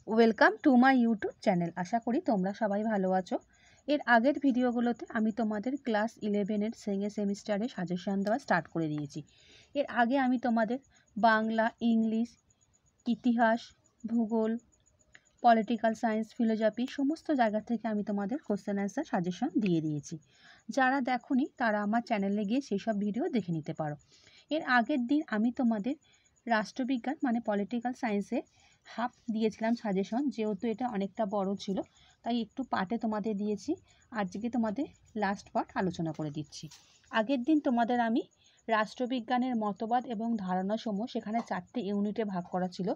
Welcome to my YouTube channel. আশা করি তোমরা সবাই ভালো আছো। এর আগের ভিডিওগুলোতে আমি তোমাদের ক্লাস 11-এর সেমিস্টারে সাজেশন দেওয়া স্টার্ট করে দিয়েছি। এর আগে আমি তোমাদের বাংলা, ইংলিশ, ইতিহাস, ভূগোল, পলিটিক্যাল সায়েন্স, ফিলোজফি সমস্ত জায়গা থেকে আমি তোমাদের কোশ্চেন অ্যান্সার সাজেশন দিয়ে দিয়েছি। যারা দেখোনি তারা আমার চ্যানেলে গিয়ে সেই সব ভিডিও দেখে নিতে পারো। এর আগের দিন আমি তোমাদের রাষ্ট্রবিজ্ঞান মানে পলিটিক্যাল সায়েন্সে হাফ দিয়েছিলাম সাজেশন, যেহেতু এটা অনেকটা বড় ছিল তাই একটু পার্টে তোমাদের দিয়েছি। আজকে তোমাদের লাস্ট পার্ট আলোচনা করে দিচ্ছি। আগের দিন তোমাদের আমি রাষ্ট্রবিজ্ঞানের মতবাদ এবং ধারণাসমূহ সেখানে 4টে ইউনিটে ভাগ করা ছিল,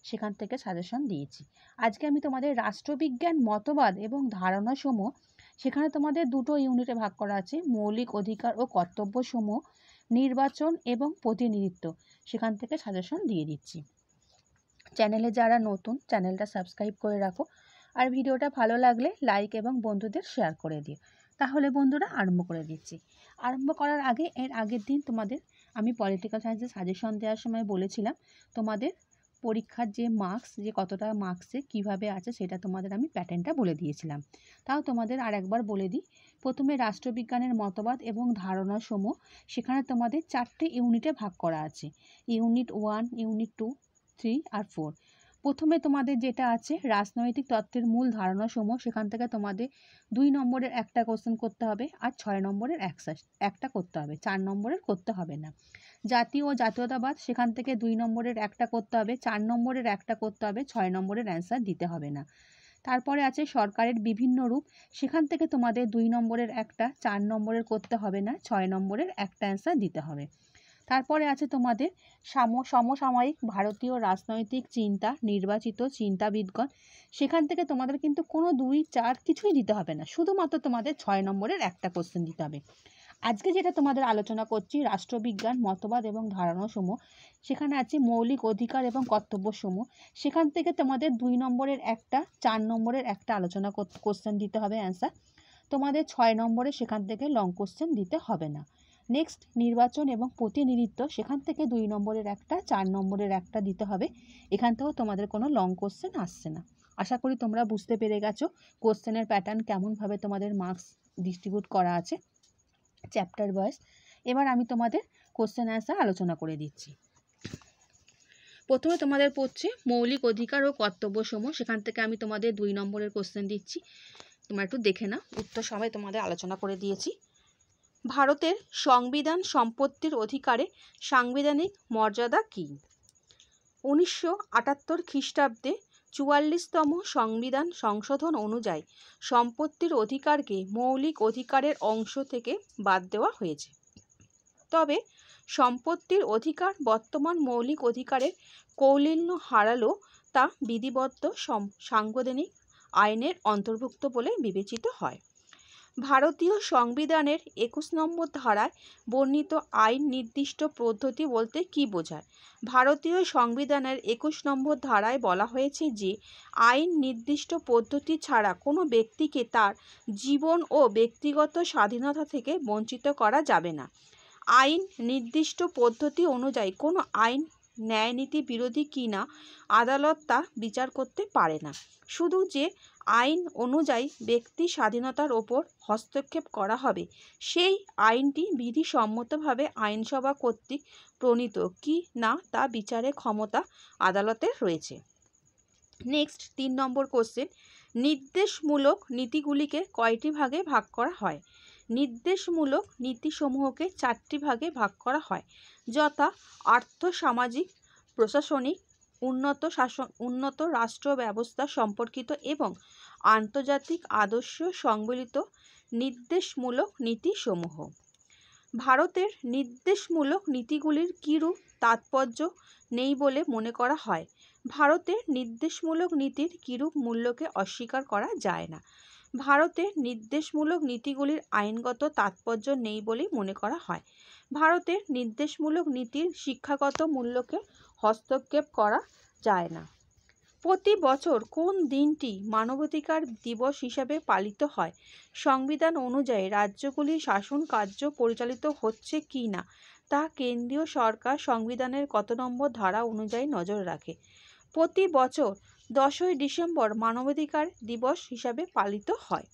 সেখান থেকে সাজেশন দিয়েছি। আজকে আমি তোমাদের রাষ্ট্রবিজ্ঞান মতবাদ এবং ধারণাসমূহ সেখানে তোমাদের 2টো ইউনিটে ভাগ করা আছে, মৌলিক অধিকার ও কর্তব্যসমূহ, নির্বাচন এবং প্রতিনিধিত্ব, সেখান থেকে সাজেশন দিয়ে দিচ্ছি। চ্যানেলে যারা নতুন চ্যানেলটা সাবস্ক্রাইব করে রাখো, আর ভিডিওটা ভালো লাগলে লাইক এবং বন্ধুদের শেয়ার করে দিও। তাহলে বন্ধুরা আরম্ভ করে দিচ্ছি। আরম্ভ করার আগে এর আগের দিন তোমাদের আমি পলিটিক্যাল সায়েন্সের সাজেশন দেওয়ার সময় বলেছিলাম তোমাদের পরীক্ষার যে মার্কস, যে কতটা মার্কসে কিভাবে আছে সেটা তোমাদের আমি প্যাটার্নটা বলে দিয়েছিলাম। তাও তোমাদের আর একবার বলে দিই। প্রথমে রাষ্ট্রবিজ্ঞানের মতবাদ এবং ধারণাসমূহ সেখানে তোমাদের 4টে ইউনিটে ভাগ করা আছে, ইউনিট 1, ইউনিট 2, 3 আর 4। প্রথমে তোমাদের যেটা আছে রাজনৈতিক তত্ত্বের মূল ধারণাসমূহ, সেখান থেকে তোমাদের 2 নম্বরের একটা কোশ্চেন করতে হবে আর 6 নম্বরের একটা করতে হবে, 4 নম্বরের করতে হবে না। জাতীয় ও জাতীয়তাবাদ সেখান থেকে 2 নম্বরের একটা করতে হবে, 4 নম্বরের একটা করতে হবে, 6 নম্বরের অ্যান্সার দিতে হবে না। তারপরে আছে সরকারের বিভিন্ন রূপ, সেখান থেকে তোমাদের 2 নম্বরের একটা, 4 নম্বরের করতে হবে না, 6 নম্বরের একটা অ্যান্সার দিতে হবে। তারপরে আছে তোমাদের সমসাময়িক ভারতীয় রাজনৈতিক চিন্তা, নির্বাচিত চিন্তাবিদগণ, সেখান থেকে তোমাদের কিন্তু কোনো 2, 4 কিছুই দিতে হবে না, শুধুমাত্র তোমাদের 6 নম্বরের একটা কোশ্চেন দিতে হবে। আজকে যেটা তোমাদের আলোচনা করছি রাষ্ট্রবিজ্ঞান মতবাদ এবং ধারণাসমূহ, সেখানে আছে মৌলিক অধিকার এবং কর্তব্যসমূহ, সেখান থেকে তোমাদের 2 নম্বরের একটা, 4 নম্বরের একটা আলোচনা কোশ্চেন দিতে হবে অ্যান্সার। তোমাদের 6 নম্বরে সেখান থেকে লং কোশ্চেন দিতে হবে না। নেক্সট নির্বাচন এবং প্রতিনিধিত্ব, সেখান থেকে 2 নম্বরের একটা, 4 নম্বরের একটা দিতে হবে। এখান থেকেও তোমাদের কোনো লং কোশ্চেন আসছে না। আশা করি তোমরা বুঝতে পেরে গেছো কোশ্চেনের প্যাটার্ন কেমনভাবে তোমাদের মার্কস ডিস্ট্রিবিউট করা আছে চ্যাপ্টার ওয়াইজ। এবার আমি তোমাদের কোশ্চেন অ্যান্সার আলোচনা করে দিচ্ছি। প্রথমে তোমাদের পড়ছে মৌলিক অধিকার ও কর্তব্যসমূহ, সেখান থেকে আমি তোমাদের 2 নম্বরের কোশ্চেন দিচ্ছি, তোমরা একটু দেখে নাও। উত্তর সবাই তোমাদের আলোচনা করে দিয়েছি। ভারতের সংবিধান সম্পত্তির অধিকারে সাংবিধানিক মর্যাদা কী? 1978 খ্রিস্টাব্দে 44তম সংবিধান সংশোধন অনুযায়ী সম্পত্তির অধিকারকে মৌলিক অধিকারের অংশ থেকে বাদ দেওয়া হয়েছে। তবে সম্পত্তির অধিকার বর্তমান মৌলিক অধিকারের কৌলিন্য হারালেও তা বিধিবদ্ধ সাংবিধানিক আইনের অন্তর্ভুক্ত বলে বিবেচিত হয়। ভারতীয় সংবিধানের 21 নম্বর ধারায় বর্ণিত আইন নির্দিষ্ট পদ্ধতি বলতে কী বোঝায়? ভারতীয় সংবিধানের 21 নম্বর ধারায় বলা হয়েছে যে আইন নির্দিষ্ট পদ্ধতি ছাড়া কোনো ব্যক্তিকে তার জীবন ও ব্যক্তিগত স্বাধীনতা থেকে বঞ্চিত করা যাবে না। আইন নির্দিষ্ট পদ্ধতি অনুযায়ী কোনো আইন ন্যায়নীতি বিরোধী কিনা আদালত তা বিচার করতে পারে না। শুধু যে আইন অনুযায়ী ব্যক্তি স্বাধীনতার ওপর হস্তক্ষেপ করা হবে সেই আইনটি বিধিসম্মতভাবে আইনসভা কর্তৃক প্রণীত কি না তা বিচারের ক্ষমতা আদালতের রয়েছে। নেক্সট 3 নম্বর কোশ্চেন, নির্দেশমূলক নীতিগুলিকে কয়টি ভাগে ভাগ করা হয়? নির্দেশমূলক নীতিসমূহকে 4টি ভাগে ভাগ করা হয়, যথা আর্থ সামাজিক, প্রশাসনিক, উন্নত রাষ্ট্র ব্যবস্থা সম্পর্কিত এবং আন্তর্জাতিক আদর্শ সংবলিত নির্দেশমূলক নীতিসমূহ। ভারতের নির্দেশমূলক নীতিগুলির কিরূপ তাৎপর্য নেই বলে মনে করা হয়? ভারতের নির্দেশমূলক নীতির কিরূপ মূল্যকে অস্বীকার করা যায় না। ভারতের নির্দেশমূলক নীতিগুলির আইনগত তাৎপর্য নেই বলেই মনে করা হয়। ভারতের নির্দেশমূলক নীতির শিক্ষাগত মূল্যকে হস্তক্ষেপ করা যায় না। প্রতি বছর কোন দিনটি মানবাধিকার দিবস হিসাবে পালিত হয়? সংবিধান অনুযায়ী রাজ্যগুলির শাসন কার্য পরিচালিত হচ্ছে কি না তা কেন্দ্রীয় সরকার সংবিধানের কত নম্বর ধারা অনুযায়ী নজর রাখে? প্রতি বছর 10ই ডিসেম্বর মানবাধিকার দিবস হিসাবে পালিত হয়।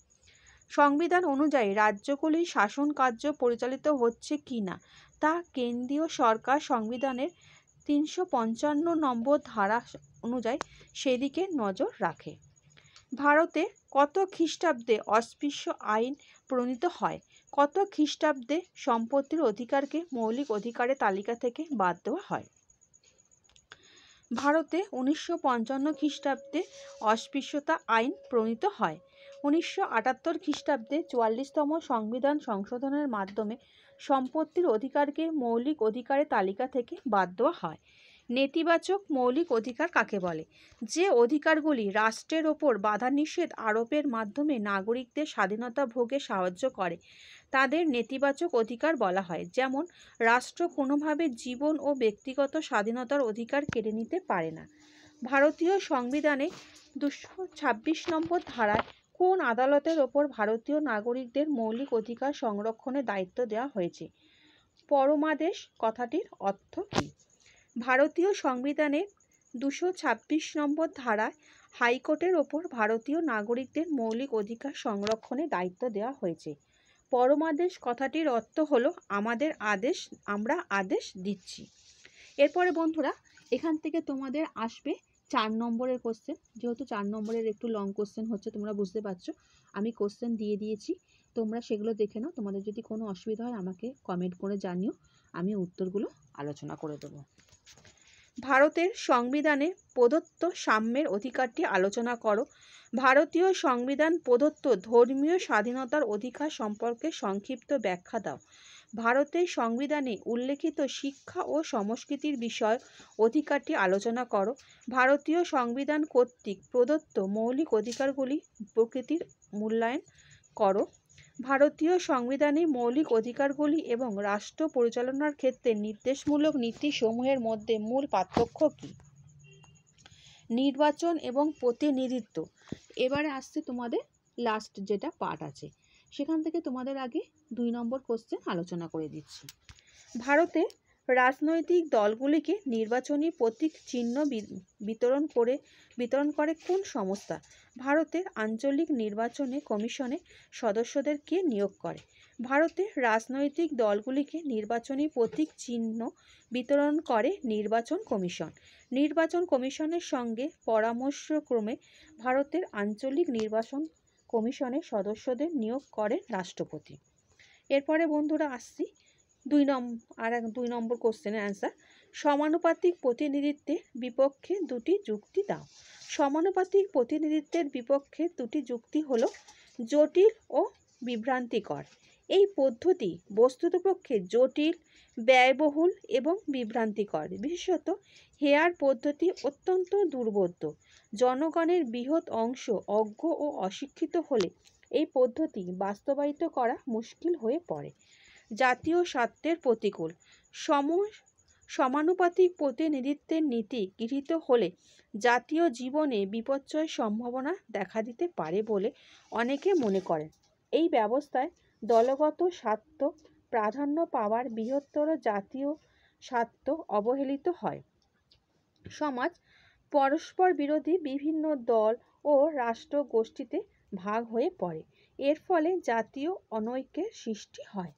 সংবিধান অনুযায়ী রাজ্যগুলির শাসন কার্য পরিচালিত হচ্ছে কিনা তা কেন্দ্রীয় সরকার সংবিধানের 355 নম্বর ধারা অনুযায়ী সেদিকে নজর রাখে। ভারতে কত খ্রিস্টাব্দে অস্পৃশ্য আইন প্রণীত হয়? কত খ্রিস্টাব্দে সম্পত্তির অধিকারকে মৌলিক অধিকারের তালিকা থেকে বাদ দেওয়া হয়? ভারতে 1955 খ্রিস্টাব্দে অস্পৃশ্যতা আইন প্রণীত হয়। 1978 খ্রিস্টাব্দে 44তম সংবিধান সংশোধনের মাধ্যমে সম্পত্তির অধিকারকে মৌলিক অধিকারের তালিকা থেকে বাদ দেওয়া হয়। নেতিবাচক মৌলিক অধিকার কাকে বলে? যে অধিকারগুলি রাষ্ট্রের ওপর বাধা নিষেধ আরোপের মাধ্যমে নাগরিকদের স্বাধীনতা ভোগে সাহায্য করে তাদের নেতিবাচক অধিকার বলা হয়। যেমন, রাষ্ট্র কোনোভাবে জীবন ও ব্যক্তিগত স্বাধীনতার অধিকার কেড়ে নিতে পারে না। ভারতীয় সংবিধানে 226 নম্বর ধারায় কোন আদালতের ওপর ভারতীয় নাগরিকদের মৌলিক অধিকার সংরক্ষণের দায়িত্ব দেওয়া হয়েছে? পরমাদেশ কথাটির অর্থ কী? ভারতীয় সংবিধানের 226 নম্বর ধারায় হাইকোর্টের ওপর ভারতীয় নাগরিকদের মৌলিক অধিকার সংরক্ষণের দায়িত্ব দেওয়া হয়েছে। পরমাদেশ কথাটির অর্থ হলো আমাদের আদেশ, আমরা আদেশ দিচ্ছি। এরপরে বন্ধুরা এখান থেকে তোমাদের আসবে 4 নম্বরের কোশ্চেন। যেহেতু 4 নম্বরের একটু লং কোশ্চেন হচ্ছে, তোমরা বুঝতে পারছো, আমি কোশ্চেন দিয়ে দিয়েছি, তোমরা সেগুলো দেখে নাও। তোমাদের যদি কোনো অসুবিধা হয় আমাকে কমেন্ট করে জানিও, আমি উত্তরগুলো আলোচনা করে দেবো। ভারতের সংবিধানে প্রদত্ত সাম্যের অধিকারটি আলোচনা করো। ভারতীয় সংবিধান প্রদত্ত ধর্মীয় স্বাধীনতার অধিকার সম্পর্কে সংক্ষিপ্ত ব্যাখ্যা দাও। ভারতের সংবিধানে উল্লেখিত শিক্ষা ও সংস্কৃতির বিষয় অধিকারটি আলোচনা করো। ভারতীয় সংবিধান কর্তৃক প্রদত্ত মৌলিক অধিকারগুলি প্রকৃতির মূল্যায়ন করো। ভারতীয় সংবিধানে মৌলিক অধিকারগুলি এবং রাষ্ট্র পরিচালনার ক্ষেত্রে নির্দেশমূলক নীতিসমূহের মধ্যে মূল পার্থক্য কী? নির্বাচন এবং প্রতিনিধিত্ব। এবারে আসছে তোমাদের লাস্ট যেটা পার্ট আছে, সেখান থেকে তোমাদের আগে 2 নম্বর কোশ্চেন আলোচনা করে দিচ্ছি। ভারতে রাজনৈতিক দলগুলিকে নির্বাচনী প্রতীক চিহ্ন বিতরণ করে কোন সংস্থা? ভারতের আঞ্চলিক নির্বাচনে কমিশনে সদস্যদের কে নিয়োগ করে? ভারতের রাজনৈতিক দলগুলিকে নির্বাচনী প্রতীক চিহ্ন বিতরণ করে নির্বাচন কমিশন। নির্বাচন কমিশনের সঙ্গে পরামর্শক্রমে ভারতের আঞ্চলিক নির্বাচন কমিশনের সদস্যদের নিয়োগ করেন রাষ্ট্রপতি। এরপরে বন্ধুরা আসছি 2 নম্বর কোশ্চেনের অ্যান্সার। সমানুপাতিক প্রতিনিধিত্বের বিপক্ষে 2টি যুক্তি দাও। সমানুপাতিক প্রতিনিধিত্বের বিপক্ষে 2টি যুক্তি হলো জটিল ও বিভ্রান্তিকর। এই পদ্ধতি বস্তুতপক্ষে জটিল, ব্যয়বহুল এবং বিভ্রান্তিকর। বিশেষত হেয়ার পদ্ধতি অত্যন্ত দুর্বোধ্য। জনগণের বৃহৎ অংশ অজ্ঞ ও অশিক্ষিত হলে এই পদ্ধতি বাস্তবায়িত করা মুশকিল হয়ে পড়ে। জাতীয় স্বার্থের প্রতিকূল। সমানুপাতিক প্রতিনিধিত্বের নীতি গৃহীত হলে জাতীয় জীবনে বিপর্যয়ের সম্ভাবনা দেখা দিতে পারে বলে অনেকে মনে করেন। এই ব্যবস্থায় দলগত স্বার্থ প্রাধান্য পাওয়ার বৃহত্তর জাতীয় স্বার্থ অবহেলিত হয়। সমাজ পরস্পর বিরোধী বিভিন্ন দল ও রাষ্ট্র গোষ্ঠীতে ভাগ হয়ে পড়ে। এর ফলে জাতীয় অনৈক্যের সৃষ্টি হয়।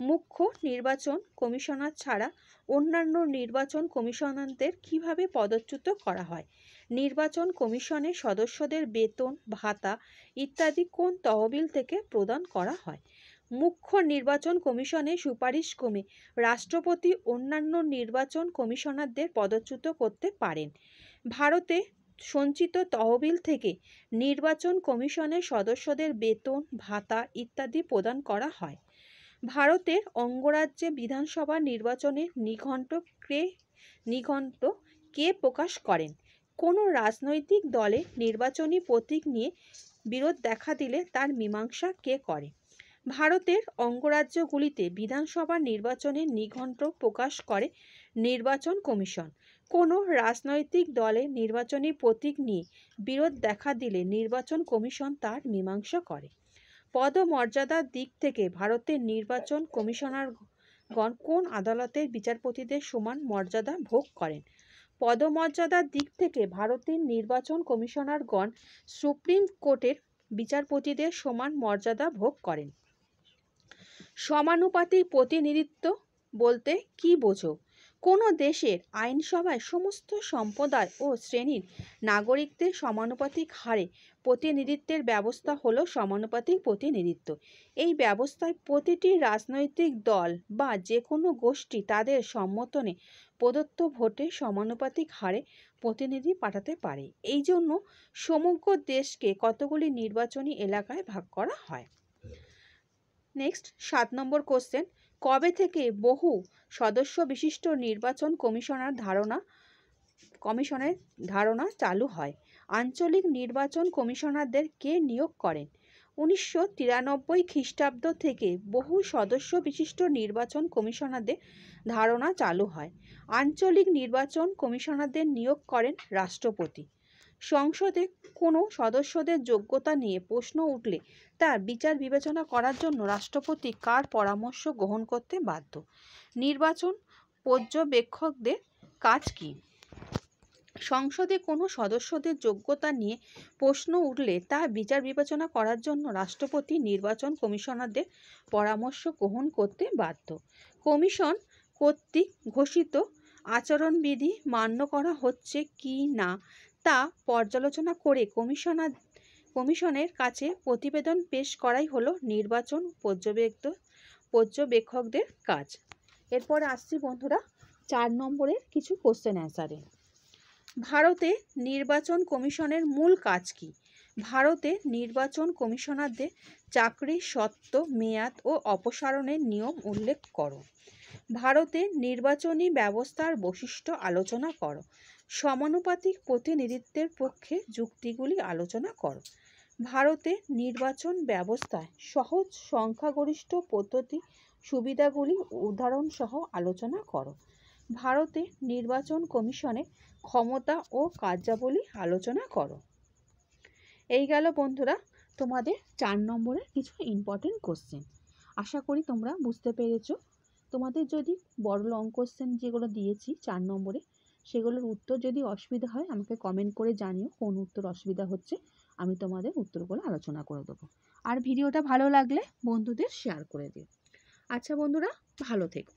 মুখ্য নির্বাচন কমিশনার ছাড়া অন্যান্য নির্বাচন কমিশনারদের কিভাবে পদচ্যুত করা হয়? নির্বাচন কমিশনের সদস্যদের বেতন, ভাতা ইত্যাদি কোন তহবিল থেকে প্রদান করা হয়? মুখ্য নির্বাচন কমিশনের সুপারিশ ক্রমে রাষ্ট্রপতি অন্যান্য নির্বাচন কমিশনারদের পদচ্যুত করতে পারেন। ভারতে সঞ্চিত তহবিল থেকে নির্বাচন কমিশনের সদস্যদের বেতন, ভাতা ইত্যাদি প্রদান করা হয়। ভারতের অঙ্গরাজ্যে বিধানসভা নির্বাচনের নিঘণ্ট কে প্রকাশ করেন? কোনো রাজনৈতিক দলের নির্বাচনী প্রতীক নিয়ে বিরোধ দেখা দিলে তার মীমাংসা কে করে? ভারতের অঙ্গরাজ্যগুলিতে বিধানসভা নির্বাচনের নিঘণ্ট প্রকাশ করে নির্বাচন কমিশন। কোনো রাজনৈতিক দলের নির্বাচনী প্রতীক নিয়ে বিরোধ দেখা দিলে নির্বাচন কমিশন তার মীমাংসা করে। পদমর্যাদার দিক থেকে ভারতের নির্বাচন কমিশনারগণ কোন আদালতের বিচারপতিদের সমান মর্যাদা ভোগ করেন? পদমর্যাদার দিক থেকে ভারতের নির্বাচন কমিশনারগণ সুপ্রিম কোর্টের বিচারপতিদের সমান মর্যাদা ভোগ করেন। সমানুপাতিক প্রতিনিধিত্ব বলতে কি বোঝো? কোনো দেশের আইনসভায় সমস্ত সম্প্রদায় ও শ্রেণীর নাগরিকদের সমানুপাতিক হারে প্রতিনিধিত্বের ব্যবস্থা হলো সমানুপাতিক প্রতিনিধিত্ব। এই ব্যবস্থায় প্রতিটি রাজনৈতিক দল বা যে কোনো গোষ্ঠী তাদের সমর্থনে প্রদত্ত ভোটে সমানুপাতিক হারে প্রতিনিধি পাঠাতে পারে। এই জন্য সমগ্র দেশকে কতগুলি নির্বাচনী এলাকায় ভাগ করা হয়। নেক্সট 7 নম্বর কোশ্চেন, কবে থেকে বহু সদস্য বিশিষ্ট নির্বাচন কমিশনের ধারণা চালু হয়? আঞ্চলিক নির্বাচন কমিশনারদের কে নিয়োগ করেন? 1993 খ্রিস্টাব্দ থেকে বহু সদস্য বিশিষ্ট নির্বাচন কমিশনারদের ধারণা চালু হয়। আঞ্চলিক নির্বাচন কমিশনারদের নিয়োগ করেন রাষ্ট্রপতি। সংসদে কোনো সদস্যদের যোগ্যতা নিয়ে প্রশ্ন উঠলে তার বিচার বিবেচনা করার জন্য রাষ্ট্রপতি কার পরামর্শ গ্রহণ করতে বাধ্য? নির্বাচন পর্যবেক্ষকদের কাজ কি? সংসদে কোনো সদস্যদের যোগ্যতা নিয়ে প্রশ্ন উঠলে তা বিচার বিবেচনা করার জন্য রাষ্ট্রপতি নির্বাচন কমিশনারদের পরামর্শ গ্রহণ করতে বাধ্য। কমিশন কর্তৃক ঘোষিত আচরণবিধি মান্য করা হচ্ছে কি না তা পর্যালোচনা করে কমিশনের কাছে প্রতিবেদন পেশ করাই হলো নির্বাচন পর্যবেক্ষকদের কাজ। এরপর আসছি বন্ধুরা 4 নম্বরের কিছু কোশ্চেন অ্যান্সারে। ভারতে নির্বাচন কমিশনের মূল কাজ কি? ভারতে নির্বাচন কমিশনারদের চাকরির শর্ত, মেয়াদ ও অপসারণের নিয়ম উল্লেখ করো। ভারতে নির্বাচনী ব্যবস্থার বৈশিষ্ট্য আলোচনা করো। সমানুপাতিক প্রতিনিধিত্বের পক্ষে যুক্তিগুলি আলোচনা করো। ভারতে নির্বাচন ব্যবস্থায় সহজ সংখ্যাগরিষ্ঠ পদ্ধতি সুবিধাগুলি উদাহরণসহ আলোচনা করো। ভারতে নির্বাচন কমিশনের ক্ষমতা ও কার্যাবলী আলোচনা করো। এই গেল বন্ধুরা তোমাদের 4 নম্বরের কিছু ইম্পর্টেন্ট কোশ্চেন। আশা করি তোমরা বুঝতে পেরেছো। তোমাদের যদি বড় লং কোশ্চেন যেগুলো দিয়েছি 4 নম্বরে সেগুলোর উত্তর যদি অসুবিধা হয় আমাকে কমেন্ট করে জানিও কোন উত্তর অসুবিধা হচ্ছে, আমি তোমাদের উত্তরগুলো আলোচনা করে দেবো। আর ভিডিওটা ভালো লাগলে বন্ধুদের শেয়ার করে দিও। আচ্ছা বন্ধুরা, ভালো থেকো।